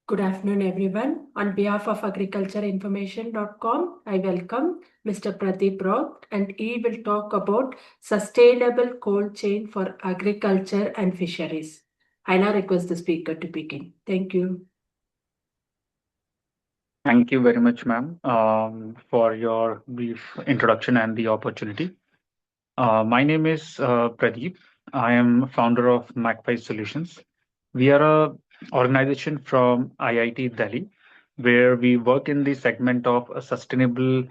Good afternoon, everyone. On behalf of agricultureinformation.com, I welcome Mr. Pradeep Rout, and he will talk about sustainable cold chain for agriculture and fisheries. I now request the speaker to begin. Thank you. Thank you very much, ma'am, for your brief introduction and the opportunity. My name is Pradeep. I am founder of MachPhy Solutions. We are a organization from IIT Delhi, where we work in the segment of a sustainable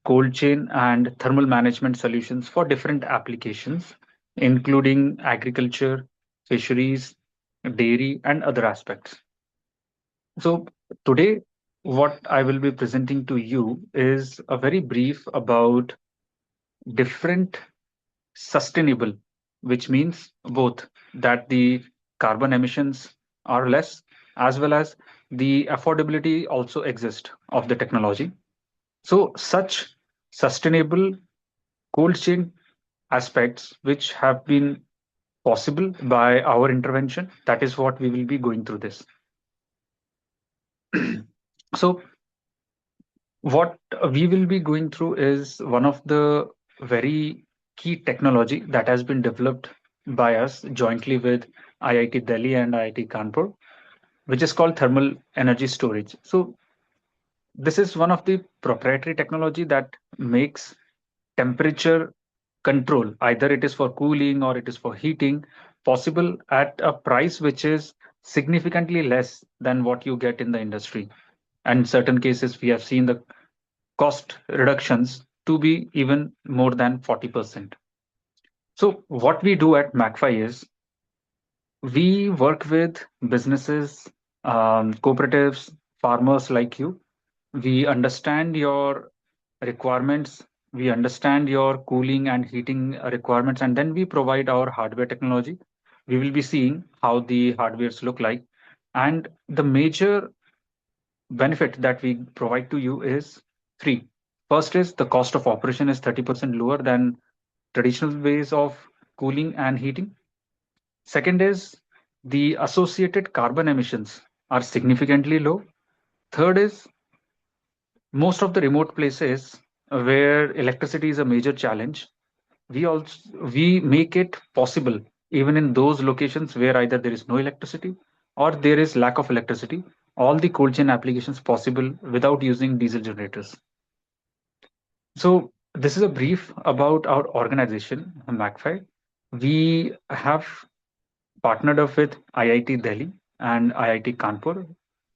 cold chain and thermal management solutions for different applications, including agriculture, fisheries, dairy, and other aspects. So today, what I will be presenting to you is a very brief about different sustainable, which means both that the carbon emissions are less as well as the affordability also exists of the technology. So such sustainable cold chain aspects which have been possible by our intervention, that is what we will be going through this. So what we will be going through is one of the very key technology that has been developed by us jointly with IIT Delhi and IIT Kanpur, which is called thermal energy storage. So this is one of the proprietary technology that makes temperature control, either it is for cooling or it is for heating, possible at a price which is significantly less than what you get in the industry. And in certain cases, we have seen the cost reductions to be even more than 40%. So, what we do at MachPhy is we work with businesses, cooperatives, farmers like you. We understand your requirements, we understand your cooling and heating requirements, and then we provide our hardware technology. We will be seeing how the hardwares look like. And the major benefit that we provide to you is three. First is the cost of operation is 30% lower than traditional ways of cooling and heating. Second is the associated carbon emissions are significantly low. Third is most of the remote places where electricity is a major challenge, we make it possible even in those locations where either there is no electricity or there is lack of electricity, all the cold chain applications possible without using diesel generators. So this is a brief about our organization, MachPhy. We have partnered up with IIT Delhi and IIT Kanpur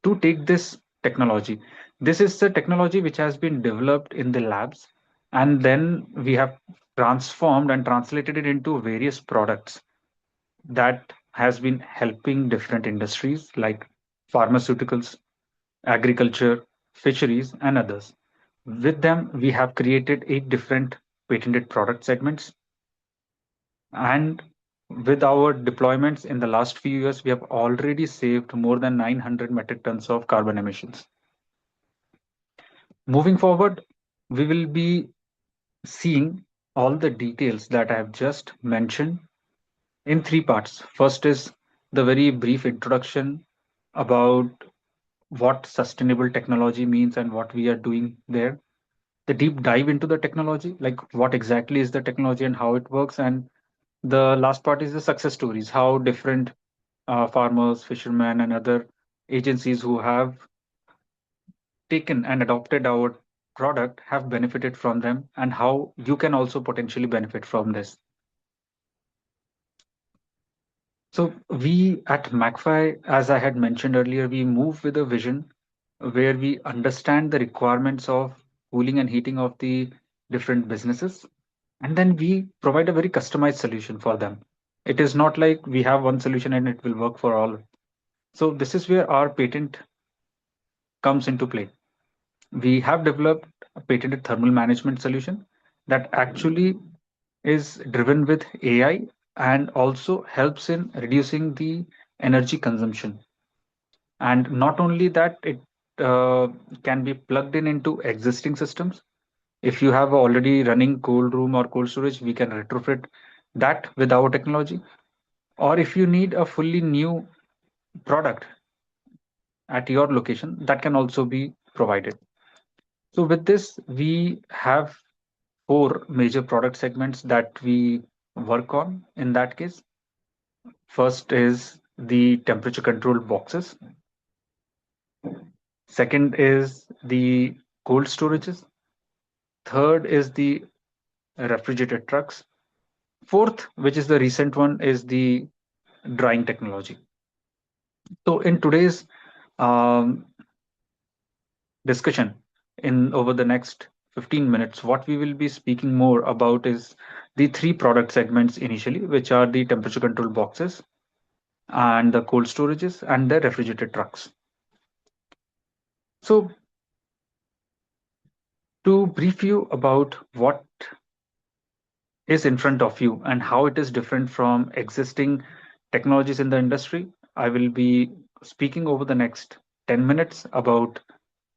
to take this technology. This is the technology which has been developed in the labs, and then we have transformed and translated it into various products that has been helping different industries like pharmaceuticals, agriculture, fisheries, and others. With them, we have created 8 different patented product segments. And with our deployments in the last few years, we have already saved more than 900 metric tons of carbon emissions. Moving forward, we will be seeing all the details that I have just mentioned in 3 parts. First is the very brief introduction about what sustainable technology means and what we are doing there. The deep dive into the technology, like what exactly is the technology and how it works. And the last part is the success stories, how different farmers, fishermen, and other agencies who have taken and adopted our product have benefited from them, and how you can also potentially benefit from this. So we at MachPhy, as I had mentioned earlier, we move with a vision where we understand the requirements of cooling and heating of the different businesses, and then we provide a very customized solution for them. It is not like we have one solution and it will work for all. So this is where our patent comes into play. We have developed a patented thermal management solution that actually is driven with AI and also helps in reducing the energy consumption. And not only that, it uh, can be plugged in into existing systems. If you have already running cold room or cold storage, we can retrofit that with our technology. Or if you need a fully new product, at your location, that can also be provided. So with this, we have four major product segments that we work on in that case. First is the temperature controlled boxes. Second is the cold storages. Third is the refrigerated trucks. Fourth, which is the recent one, is the drying technology. So in today's um, discussion, in over the next 15 minutes, what we will be speaking more about is the three product segments initially, which are the temperature control boxes and the cold storages and the refrigerated trucks. So to brief you about what is in front of you and how it is different from existing technologies in the industry, I will be speaking over the next 10 minutes about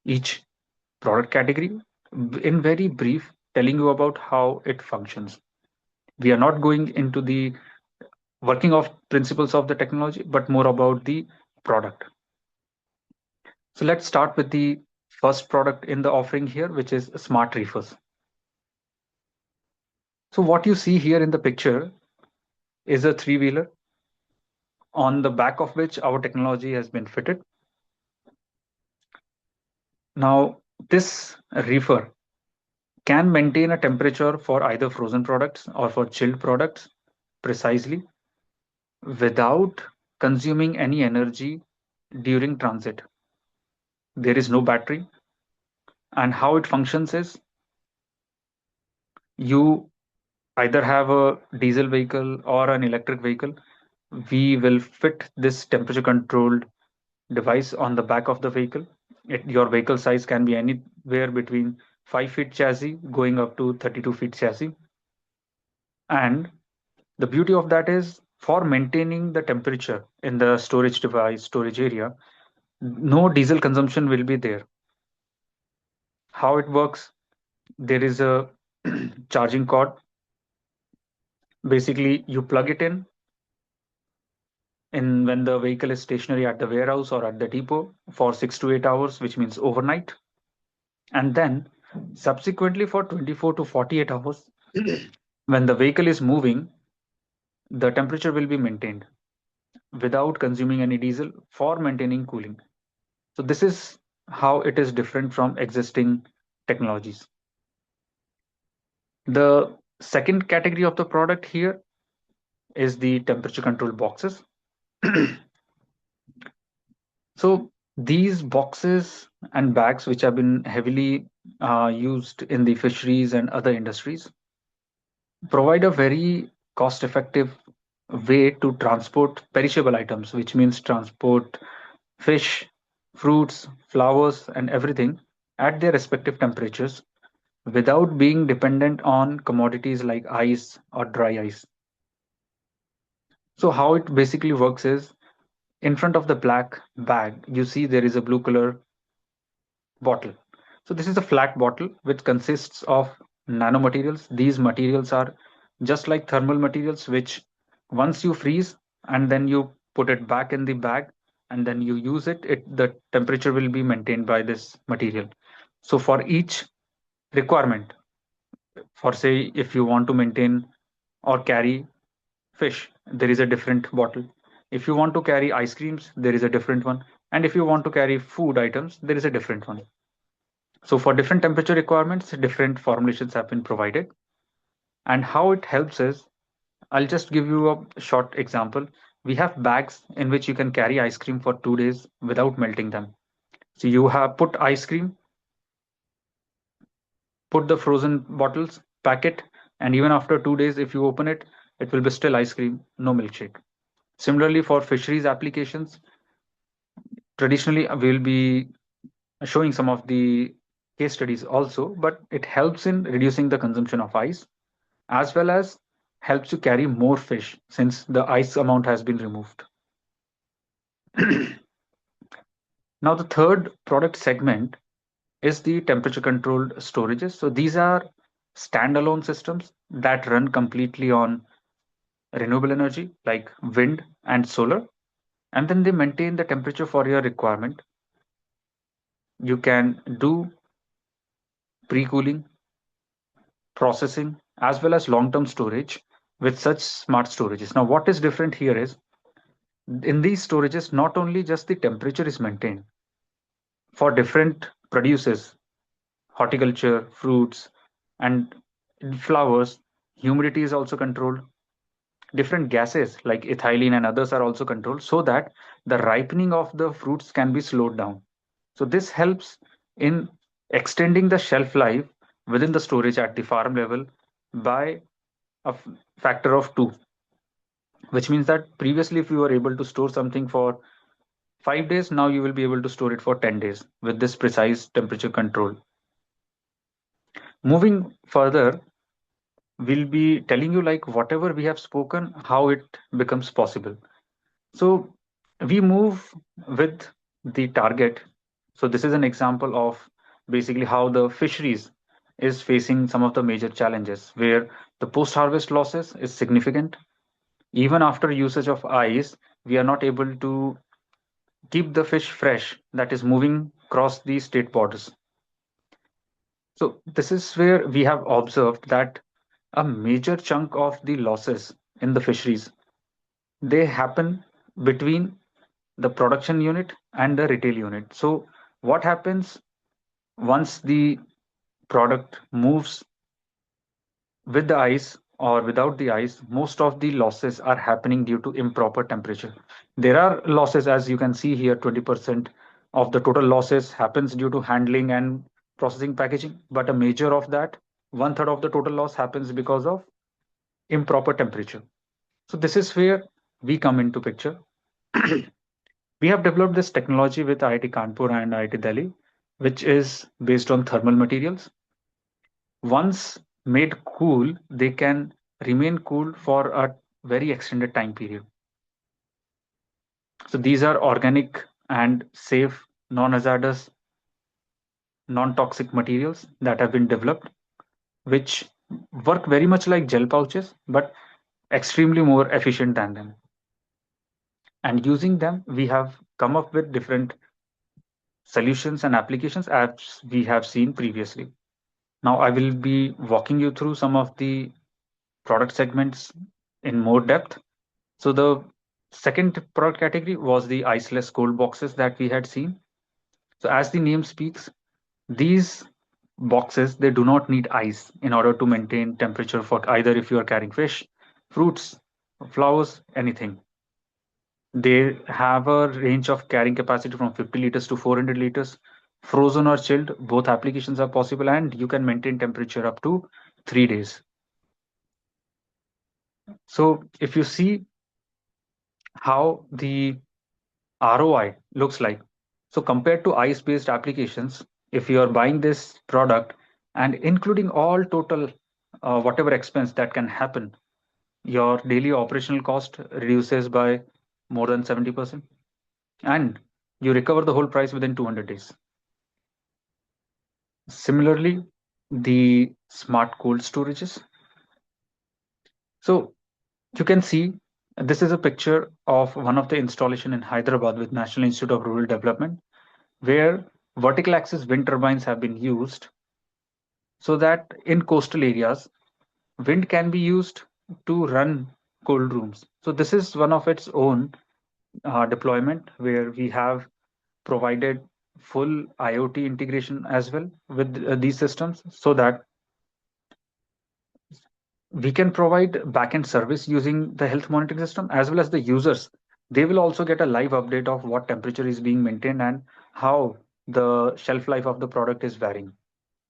each product category in very brief, telling you about how it functions. We are not going into the working of principles of the technology, but more about the product. So let's start with the first product in the offering here, which is smart reefers. So what you see here in the picture is a three-wheeler on the back of which our technology has been fitted. Now, this reefer can maintain a temperature for either frozen products or for chilled products precisely without consuming any energy during transit. There is no battery, and how it functions is you either have a diesel vehicle or an electric vehicle. We will fit this temperature controlled device on the back of the vehicle. Your vehicle size can be anywhere between 5 feet chassis going up to 32 feet chassis. And the beauty of that is for maintaining the temperature in the storage device, storage area, no diesel consumption will be there. How it works, there is a charging cord. Basically, you plug it in when the vehicle is stationary at the warehouse or at the depot for 6 to 8 hours, which means overnight. And then subsequently for 24 to 48 hours, when the vehicle is moving, the temperature will be maintained without consuming any diesel for maintaining cooling. So this is how it is different from existing technologies. The second category of the product here is the temperature control boxes. So these boxes and bags, which have been heavily used in the fisheries and other industries, provide a very cost effective way to transport perishable items, which means transport fish, fruits, flowers, and everything at their respective temperatures without being dependent on commodities like ice or dry ice. So, how it basically works is in front of the black bag, you see there is a blue color bottle. So this is a flat bottle which consists of nanomaterials. These materials are just like thermal materials, which once you freeze and then you put it back in the bag and then you use it, the temperature will be maintained by this material. So for each requirement, for say if you want to maintain or carry fish, there is a different bottle. If you want to carry ice creams, there is a different one. And if you want to carry food items, there is a different one. So for different temperature requirements, different formulations have been provided. And how it helps is, I'll just give you a short example. We have bags in which you can carry ice cream for 2 days without melting them. So you have put ice cream, put the frozen bottles, pack it, and even after 2 days, if you open it, it will be still ice cream, no milkshake. Similarly, for fisheries applications, traditionally we'll be showing some of the case studies also, but it helps in reducing the consumption of ice as well as helps you carry more fish since the ice amount has been removed. Now, the third product segment is the temperature controlled storages. So, these are standalone systems that run completely on renewable energy like wind and solar, and then they maintain the temperature for your requirement You can do pre-cooling, processing, as well as long-term storage with such smart storages. Now, what is different here is in these storages, not only just the temperature is maintained for different produces, horticulture, fruits, and flowers, humidity is also controlled. Different gases like ethylene and others are also controlled so that the ripening of the fruits can be slowed down. So this helps in extending the shelf life within the storage at the farm level by a factor of 2, which means that previously if you were able to store something for 5 days, now you will be able to store it for 10 days with this precise temperature control. Moving further, we'll be telling you like whatever we have spoken, how it becomes possible. So we move with the target. So this is an example of basically how the fisheries is facing some of the major challenges where the post-harvest losses is significant. Even after usage of ice, we are not able to keep the fish fresh that is moving across the state borders. So this is where we have observed that a major chunk of the losses in the fisheries, they happen between the production unit and the retail unit. So what happens once the product moves with the ice or without the ice? Most of the losses are happening due to improper temperature. There are losses, as you can see here, 20% of the total losses happens due to handling and processing packaging, but a major of that, one third of the total loss happens because of improper temperature. So this is where we come into picture. We have developed this technology with IIT Kanpur and IIT Delhi, which is based on thermal materials. Once made cool, they can remain cool for a very extended time period. So these are organic and safe, non-hazardous, non-toxic materials that have been developed, which work very much like gel pouches, but extremely more efficient than them. And using them, we have come up with different solutions and applications as we have seen previously. Now, I will be walking you through some of the product segments in more depth. So, the second product category was the iceless cold boxes that we had seen. So, as the name speaks, these boxes they do not need ice in order to maintain temperature for either if you are carrying fish, fruits, flowers, anything. They have a range of carrying capacity from 50 liters to 400 liters. Frozen or chilled, both applications are possible, and you can maintain temperature up to 3 days. So, if you see how the ROI looks like, so compared to ice based applications, if you are buying this product and including all total whatever expense that can happen, your daily operational cost reduces by more than 70%, and you recover the whole price within 200 days. Similarly, the smart cold storages. So you can see this is a picture of one of the installation in Hyderabad with National Institute of Rural Development, where vertical axis wind turbines have been used so that in coastal areas, wind can be used to run cold rooms. So this is one of its own deployment where we have provided full IoT integration as well with these systems so that we can provide backend service using the health monitoring system as well as the users. They will also get a live update of what temperature is being maintained and how the shelf life of the product is varying.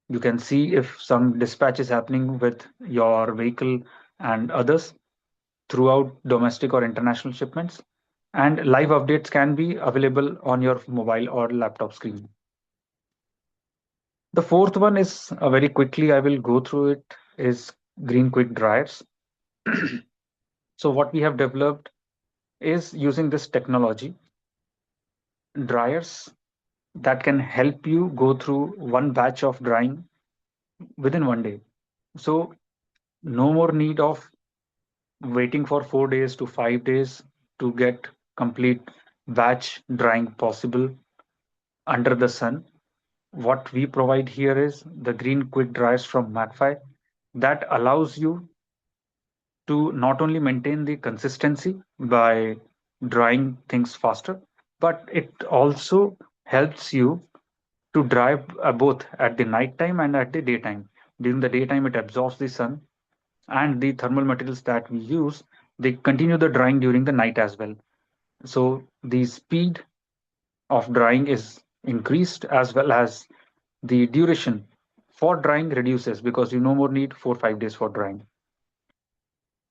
You can see if some dispatch is happening with your vehicle and others throughout domestic or international shipments. And live updates can be available on your mobile or laptop screen. The fourth one is very quickly, I will go through it, is green quick dryers. So what we have developed is using this technology, dryers that can help you go through one batch of drying within 1 day. So no more need of waiting for 4 days to 5 days to get complete batch drying possible under the sun. what we provide here is the green quick dryers from MachPhy that allows you to not only maintain the consistency by drying things faster, but it also helps you to dry both at the night time and at the daytime. During the daytime, it absorbs the sun, and the thermal materials that we use, they continue the drying during the night as well. So the speed of drying is increased, as well as the duration for drying reduces, because you no more need 4 5 days for drying.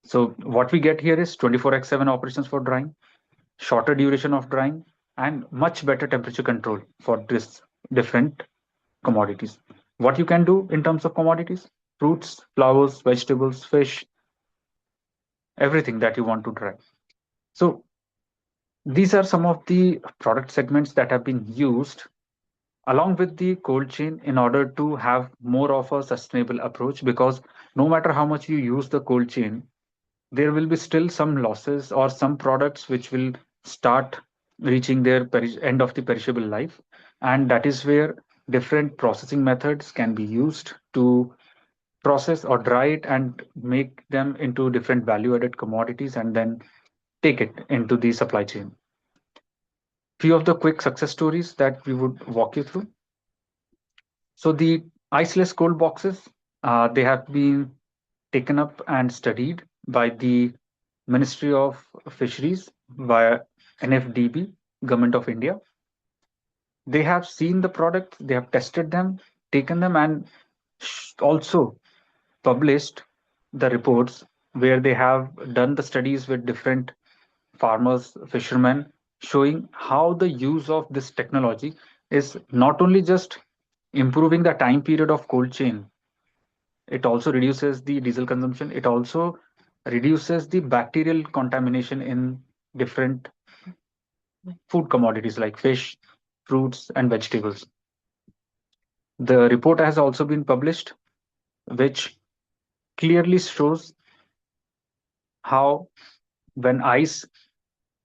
So what we get here is 24x7 operations for drying, shorter duration of drying, and much better temperature control for this different commodities. What you can do in terms of commodities: fruits, flowers, vegetables, fish, everything that you want to dry. So these are some of the product segments that have been used along with the cold chain in order to have more of a sustainable approach, because no matter how much you use the cold chain, there will be still some losses or some products which will start reaching their end of the perishable life, and that is where different processing methods can be used to process or dry it and make them into different value added commodities and then take it into the supply chain. Few of the quick success stories that we would walk you through. So the iceless cold boxes, they have been taken up and studied by the Ministry of Fisheries via NFDB, Government of India. They have seen the product, they have tested them, taken them, and also published the reports where they have done the studies with different farmers, fishermen, showing how the use of this technology is not only just improving the time period of cold chain, it also reduces the diesel consumption, it also reduces the bacterial contamination in different food commodities like fish, fruits, and vegetables. The report has also been published, which clearly shows how when ice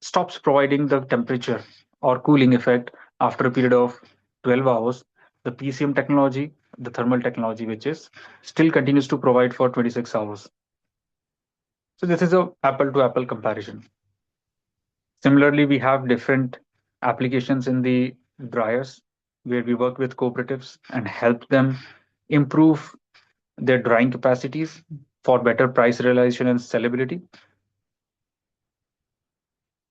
stops providing the temperature or cooling effect after a period of 12 hours, the PCM technology, the thermal technology, which is still continues to provide for 26 hours. So this is a apple to apple comparison. Similarly, we have different applications in the dryers where we work with cooperatives and help them improve their drying capacities for better price realization and sellability.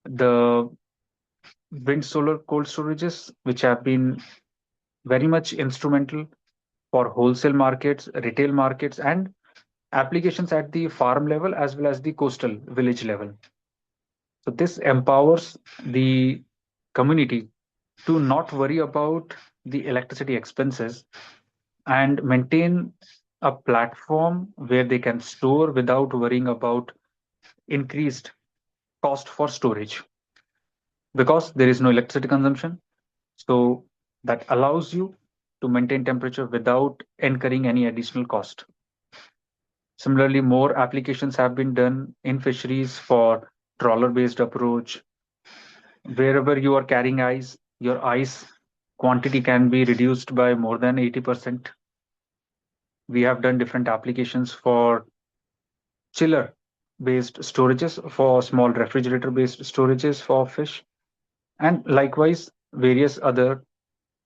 The wind solar cold storages, which have been very much instrumental for wholesale markets, retail markets, and applications at the farm level as well as the coastal village level. So this empowers the community to not worry about the electricity expenses and maintain a platform where they can store without worrying about increased cost for storage, because there is no electricity consumption. So that allows you to maintain temperature without incurring any additional cost. Similarly, more applications have been done in fisheries for trawler based approach. Wherever you are carrying ice, your ice quantity can be reduced by more than 80%. We have done different applications for chiller based storages, for small refrigerator based storages for fish, and likewise various other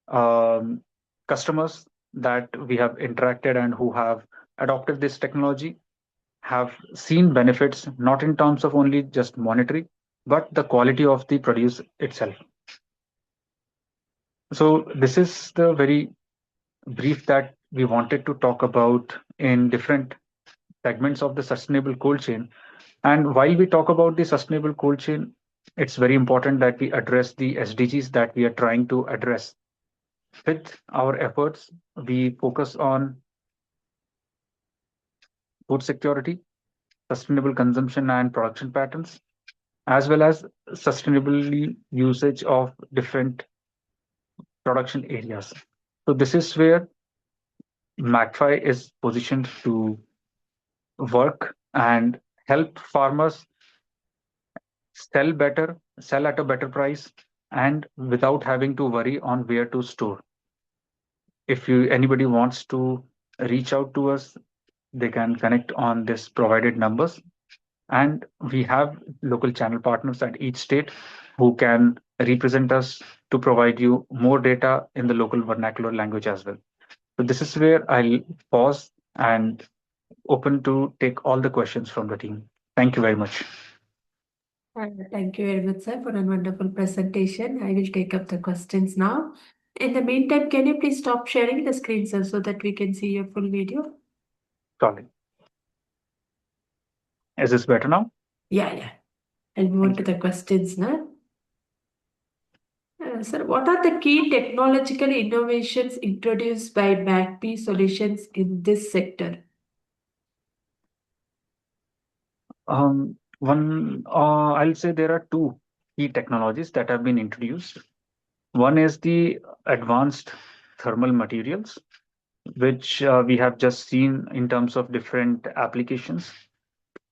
um, customers that we have interacted and who have adopted this technology have seen benefits not in terms of only just monetary, but the quality of the produce itself. So this is the very brief that we wanted to talk about in different segments of the sustainable cold chain. And while we talk about the sustainable cold chain, it's very important that we address the SDGs that we are trying to address. With our efforts, we focus on food security, sustainable consumption and production patterns, as well as sustainably usage of different production areas. So this is where MachPhy is positioned to work and help farmers sell better, sell at a better price, and without having to worry on where to store. If anybody wants to reach out to us, they can connect on this provided numbers. And we have local channel partners at each state who can represent us to provide you more data in the local vernacular language as well. So this is where I'll pause and open to take all the questions from the team. Thank you very much. Thank you very much, sir, for a wonderful presentation. I will take up the questions now. In the meantime, can you please stop sharing the screen, sir, so that we can see your full video? Sorry. Is this better now? Yeah. I'll move on Thank to you. the questions now. Sir, what are the key technological innovations introduced by MachPhy solutions in this sector? I'll say there are two key technologies that have been introduced. One is the advanced thermal materials, which we have just seen in terms of different applications.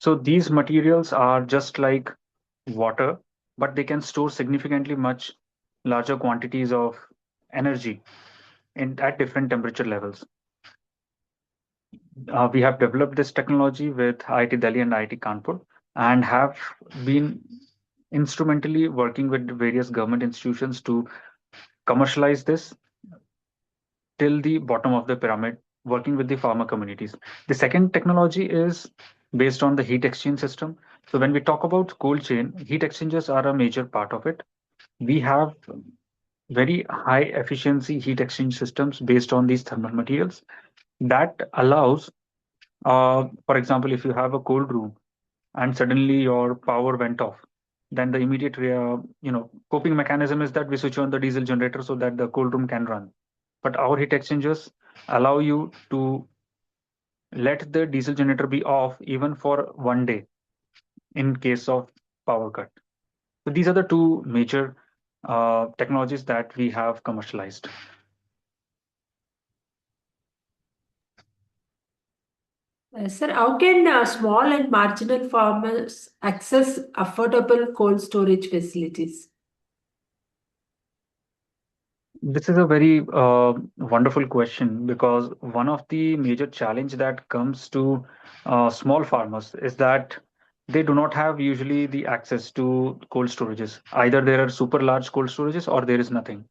So these materials are just like water, but they can store significantly much larger quantities of energy at different temperature levels. We have developed this technology with IIT Delhi and IIT Kanpur and have been instrumentally working with various government institutions to commercialize this till the bottom of the pyramid, working with the farmer communities. The second technology is based on the heat exchange system. So when we talk about cold chain, heat exchangers are a major part of it. We have very high efficiency heat exchange systems based on these thermal materials that allows, for example, if you have a cold room and suddenly your power went off, then the immediate coping mechanism is that we switch on the diesel generator so that the cold room can run. But our heat exchangers allow you to let the diesel generator be off even for 1 day in case of power cut. So these are the two major technologies that we have commercialized. Sir, how can small and marginal farmers access affordable cold storage facilities? This is a very wonderful question, because one of the major challenge that comes to small farmers is that they do not have usually the access to cold storages. Either there are super large cold storages or there is nothing.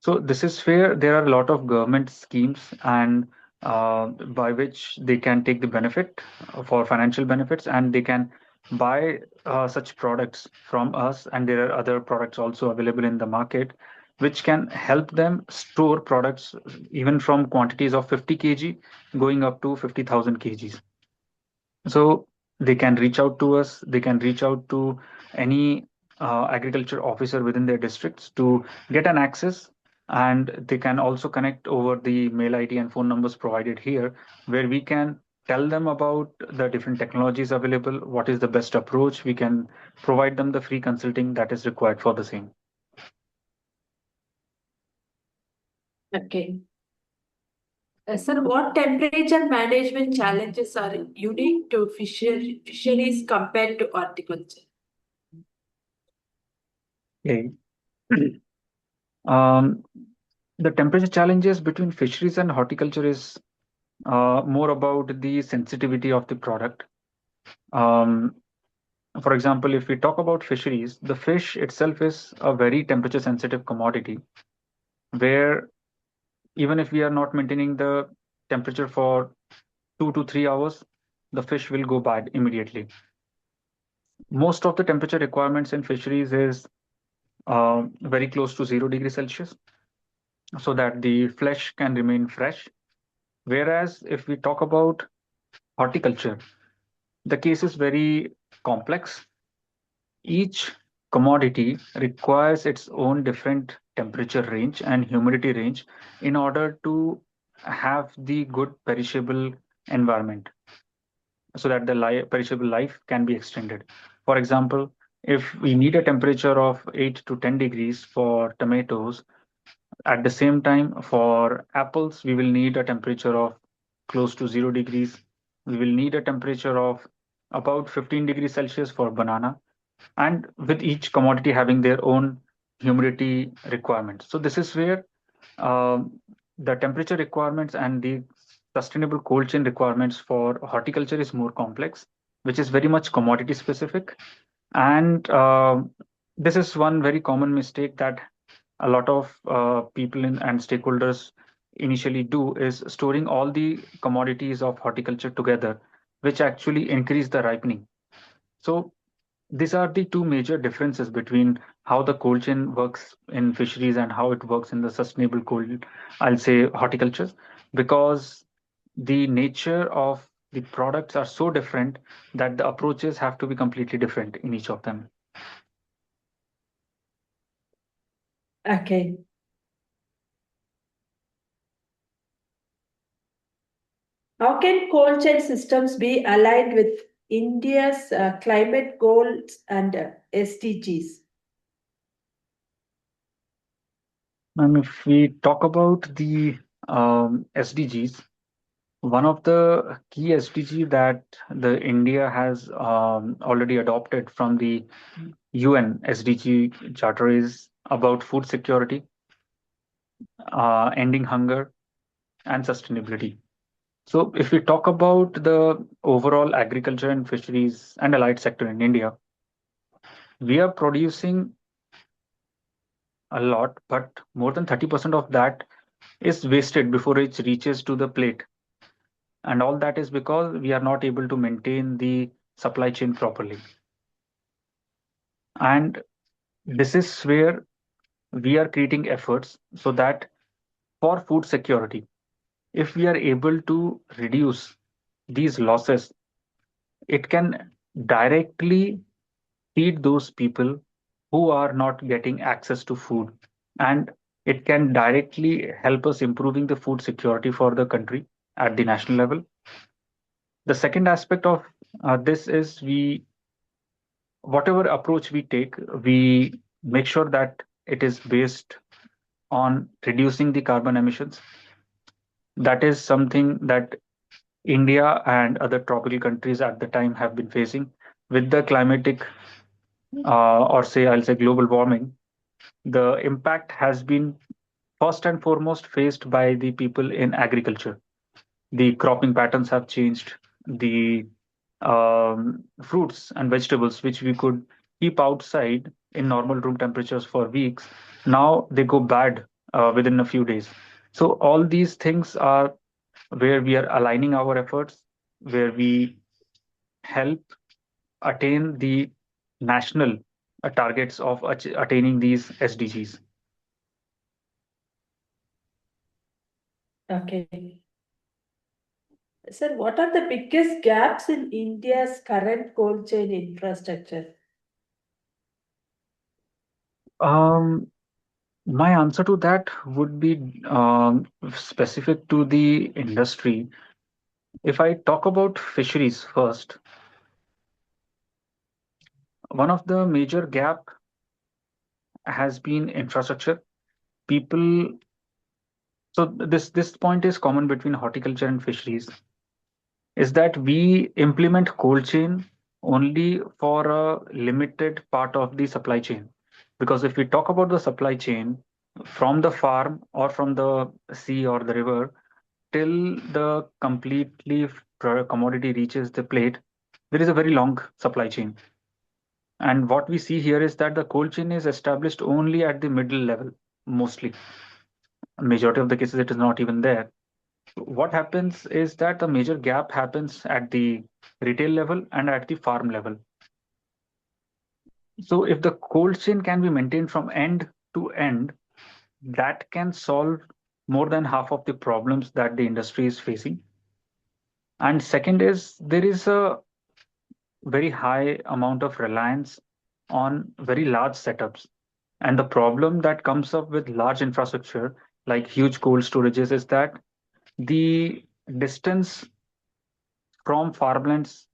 So this is where there are a lot of government schemes and by which they can take the benefit for financial benefits, and they can buy such products from us. And there are other products also available in the market which can help them store products even from quantities of 50 kg going up to 50,000 kgs. So they can reach out to us, they can reach out to any agriculture officer within their districts to get an access. And they can also connect over the mail ID and phone numbers provided here, where we can tell them about the different technologies available, what is the best approach. We can provide them the free consulting that is required for the same. Okay. Sir, what temperature management challenges are unique to fisheries compared to horticulture? Okay. um, the temperature challenges between fisheries and horticulture is more about the sensitivity of the product. Um, for example, if we talk about fisheries, the fish itself is a very temperature sensitive commodity, where even if we are not maintaining the temperature for 2 to 3 hours, the fish will go bad immediately. Most of the temperature requirements in fisheries is very close to 0 degrees Celsius, so that the flesh can remain fresh. Whereas if we talk about horticulture, the case is very complex. Each commodity requires its own different temperature range and humidity range in order to have the good perishable environment, so that the perishable life can be extended. For example, if we need a temperature of 8 to 10 degrees for tomatoes, at the same time for apples, we will need a temperature of close to 0 degrees. We will need a temperature of about 15 degrees Celsius for banana, and with each commodity having their own humidity requirements. So this is where um, the temperature requirements and the sustainable cold chain requirements for horticulture is more complex, which is very much commodity specific. And this is one very common mistake that a lot of people and stakeholders initially do is storing all the commodities of horticulture together, which actually increase the ripening. So these are the two major differences between how the cold chain works in fisheries and how it works in the sustainable cold, I'll say, horticulture, because the nature of the products are so different that the approaches have to be completely different in each of them. Okay. How can cold chain systems be aligned with India's climate goals and SDGs? And if we talk about the SDGs, one of the key SDG that the India has already adopted from the UN SDG Charter is about food security, ending hunger, and sustainability. So, if we talk about the overall agriculture and fisheries and allied sector in India, we are producing a lot, but more than 30% of that is wasted before it reaches to the plate. And all that is because we are not able to maintain the supply chain properly. And this is where we are creating efforts so that for food security, if we are able to reduce these losses, it can directly feed those people who are not getting access to food, and it can directly help us improving the food security for the country at the national level. The second aspect of this is we whatever approach we take, we make sure that it is based on reducing the carbon emissions. That is something that India and other tropical countries at the time have been facing with the climatic, or say, I'll say, global warming. The impact has been first and foremost faced by the people in agriculture. The cropping patterns have changed. The fruits and vegetables, which we could keep outside in normal room temperatures for weeks, now they go bad within a few days. So, all these things are where we are aligning our efforts, where we help attain the national targets of attaining these SDGs. Okay. Sir, what are the biggest gaps in India's current cold chain infrastructure? Um, my answer to that would be specific to the industry. If I talk about fisheries first, one of the major gap has been infrastructure. People, so this point is common between horticulture and fisheries, is that we implement cold chain only for a limited part of the supply chain. Because if we talk about the supply chain from the farm or from the sea or the river till the completely commodity reaches the plate, there is a very long supply chain. And what we see here is that the cold chain is established only at the middle level, mostly. Majority of the cases, it is not even there. What happens is that the major gap happens at the retail level and at the farm level. So if the cold chain can be maintained from end to end, that can solve more than half of the problems that the industry is facing. And second is there is a very high amount of reliance on very large setups. And the problem that comes up with large infrastructure, like huge cold storages, is that the distance from farmlands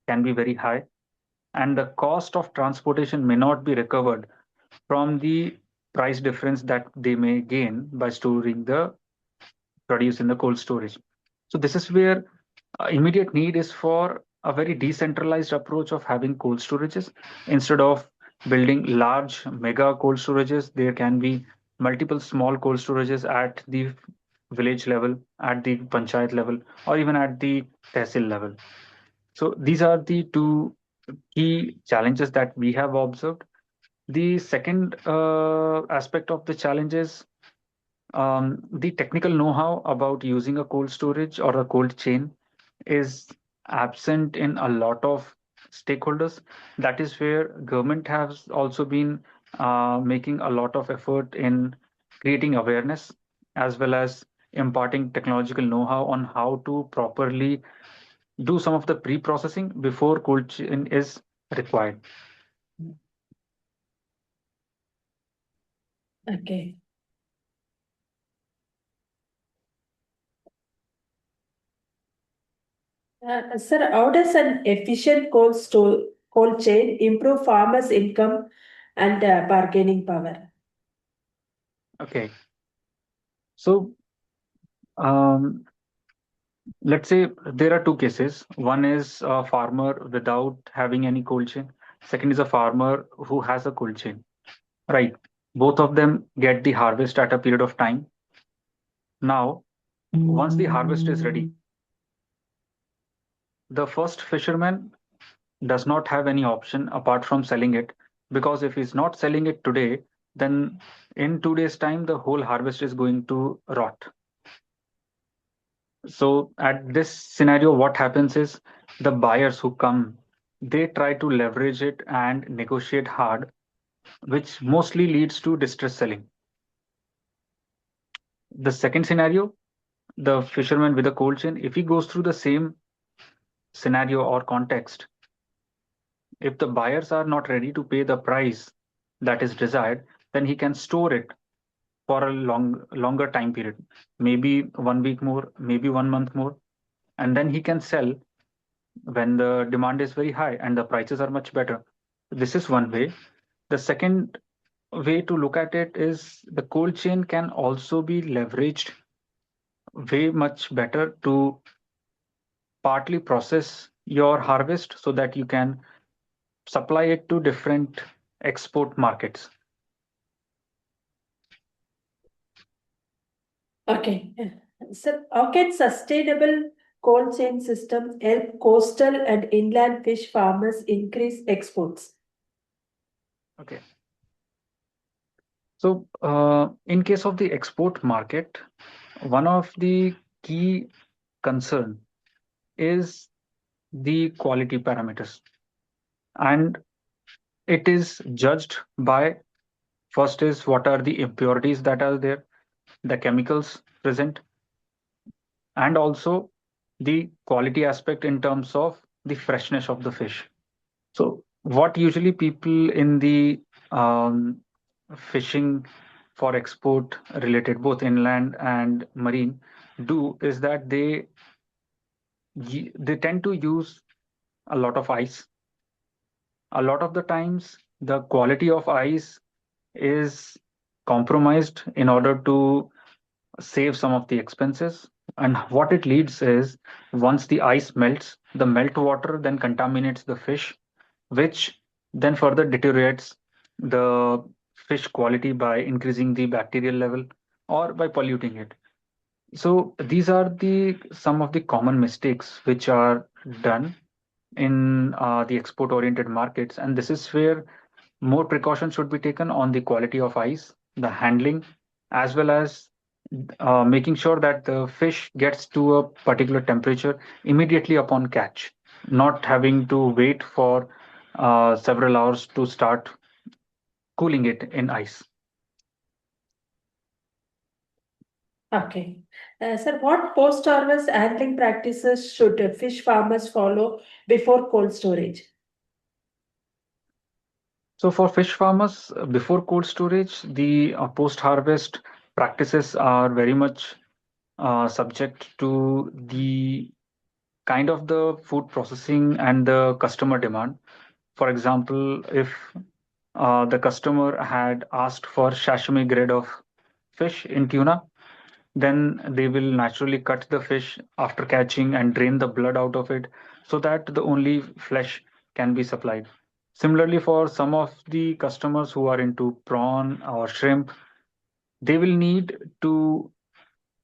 can be very high, and the cost of transportation may not be recovered from the price difference that they may gain by storing the produce in the cold storage. So this is where immediate need is for a very decentralized approach of having cold storages instead of building large mega cold storages. There can be multiple small cold storages at the village level, at the panchayat level, or even at the tehsil level. So these are the two key challenges that we have observed. The second aspect of the challenge is the technical know-how about using a cold storage or a cold chain is absent in a lot of stakeholders. That is where government has also been making a lot of effort in creating awareness as well as imparting technological know-how on how to properly do some of the pre-processing before cold chain is required. Okay. Sir, how does an efficient cold chain improve farmers' income and bargaining power? Okay, so um, let's say there are two cases. One is a farmer without having any cold chain. Second is a farmer who has a cold chain. Right. Both of them get the harvest at a period of time. Now, once the harvest is ready, the first fisherman does not have any option apart from selling it, because if he's not selling it today, then in 2 days' time, the whole harvest is going to rot. So at this scenario, what happens is the buyers who come, they try to leverage it and negotiate hard, which mostly leads to distress selling. The second scenario, the fisherman with a cold chain, if he goes through the same scenario or context, if the buyers are not ready to pay the price that is desired, then he can store it for a longer time period, maybe 1 week more, maybe 1 month more, and then he can sell when the demand is very high and the prices are much better. This is one way. The second way to look at it is the cold chain can also be leveraged way much better to partly process your harvest so that you can supply it to different export markets. Okay. Sir, how can sustainable cold chain system help coastal and inland fish farmers increase exports? Okay. So, in case of the export market, one of the key concern is the quality parameters, and it is judged by first is what are the impurities that are there, the chemicals present, and also the quality aspect in terms of the freshness of the fish. So, what usually people in the um, fishing for export related, both inland and marine, do is that they tend to use a lot of ice. A lot of the times, the quality of ice is compromised in order to save some of the expenses. And what it leads is once the ice melts, the melt water then contaminates the fish, which then further deteriorates the fish quality by increasing the bacterial level or by polluting it. So these are the some of the common mistakes which are done in the export oriented markets, and this is where more precautions should be taken on the quality of ice, the handling, as well as making sure that the fish gets to a particular temperature immediately upon catch, not having to wait for several hours to start cooling it in ice. Okay. Sir, what post-harvest handling practices should fish farmers follow before cold storage? So for fish farmers, before cold storage, the post-harvest practices are very much subject to the kind of the food processing and the customer demand. For example, if the customer had asked for sashimi grade of fish in tuna, then they will naturally cut the fish after catching and drain the blood out of it so that the only flesh can be supplied. Similarly, for some of the customers who are into prawn or shrimp, they will need to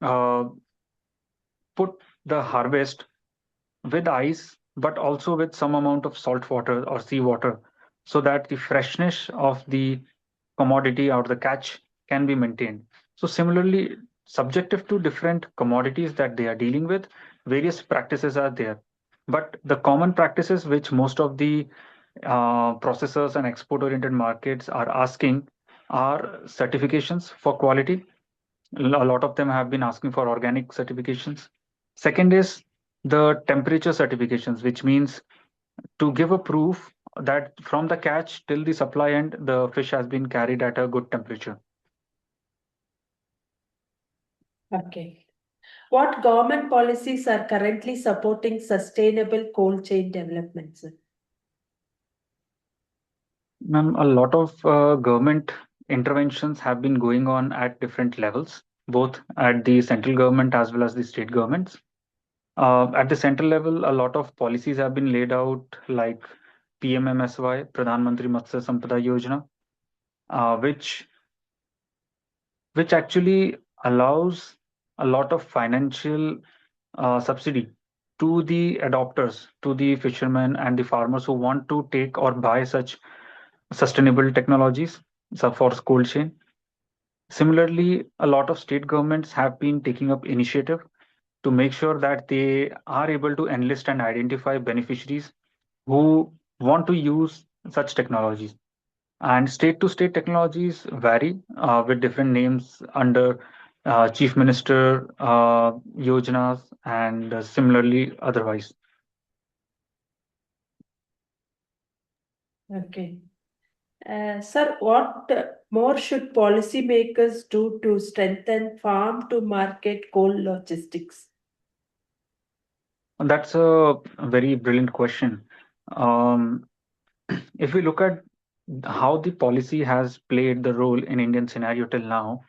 uh, put the harvest with ice, but also with some amount of salt water or seawater, so that the freshness of the commodity or the catch can be maintained. So, similarly, subjective to different commodities that they are dealing with, various practices are there. But the common practices which most of the processors and export oriented markets are asking are certifications for quality. A lot of them have been asking for organic certifications. Second is the temperature certifications, which means to give a proof that from the catch till the supply end, the fish has been carried at a good temperature. Okay. What government policies are currently supporting sustainable cold chain development, sir? Ma'am, a lot of government interventions have been going on at different levels, both at the central government as well as the state governments. At the central level, a lot of policies have been laid out, like PMMSY, Pradhan Mantri Matsya Sampada Yojana, uh, which which actually allows a lot of financial subsidy to the adopters, to the fishermen and the farmers who want to take or buy such sustainable technologies for cold chain. Similarly, a lot of state governments have been taking up initiative to make sure that they are able to enlist and identify beneficiaries who want to use such technologies. And state to state technologies vary with different names under chief minister yojanas and similarly otherwise. Okay. Sir, what more should policymakers do to strengthen farm to market coal logistics? That's a very brilliant question. Um, if we look at how the policy has played the role in Indian scenario till now,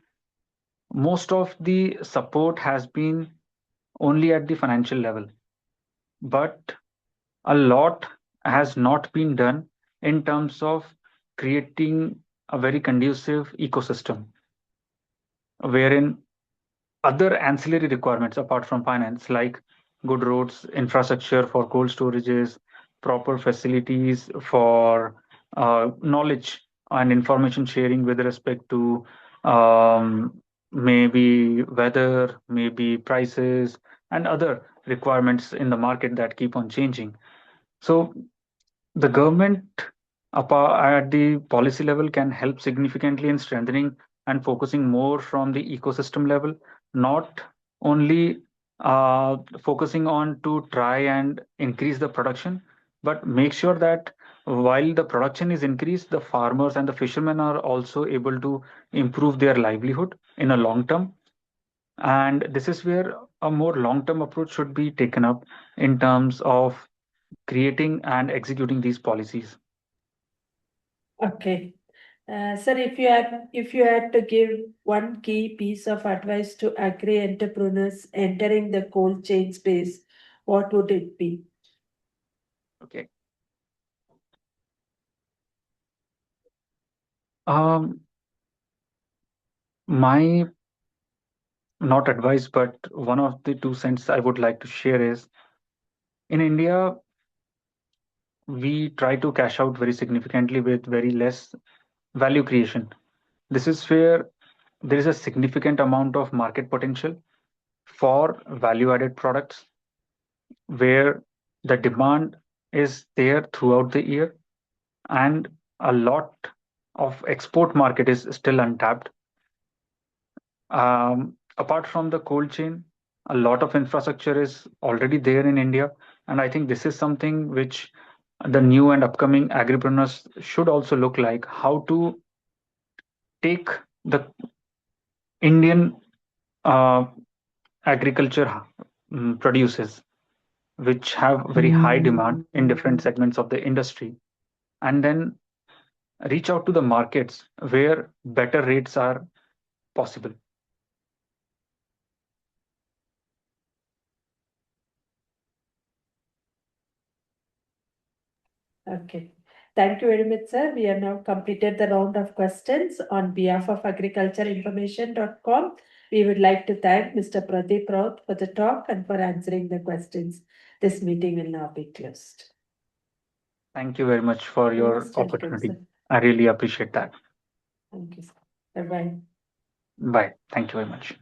most of the support has been only at the financial level, but a lot has not been done in terms of creating a very conducive ecosystem wherein other ancillary requirements apart from finance, like good roads, infrastructure for cold storages, proper facilities for knowledge and information sharing with respect to maybe weather, maybe prices, and other requirements in the market that keep on changing. So the government at the policy level can help significantly in strengthening and focusing more from the ecosystem level, not only focusing on to try and increase the production, but make sure that while the production is increased, the farmers and the fishermen are also able to improve their livelihood in a long term. And this is where a more long term approach should be taken up in terms of creating and executing these policies. Okay. Sir, if you had to give one key piece of advice to agri entrepreneurs entering the cold chain space, what would it be? Okay. Um, my not advice, but one of the 2 cents I would like to share is in India, we try to cash out very significantly with very less value creation. This is where there is a significant amount of market potential for value added products where the demand is there throughout the year and a lot of export market is still untapped. Apart from the cold chain, a lot of infrastructure is already there in India. And I think this is something which the new and upcoming agripreneurs should also look like how to take the Indian uh, agriculture produces, which have very high demand in different segments of the industry, and then reach out to the markets where better rates are possible. Okay. Thank you very much, sir. We have now completed the round of questions on behalf of agricultureinformation.com. We would like to thank Mr. Pradeep Rout for the talk and for answering the questions. This meeting will now be closed. Thank you very much for You're your most welcome, opportunity. sir. I really appreciate that. Thank you, sir. Bye-bye. Bye. Thank you very much.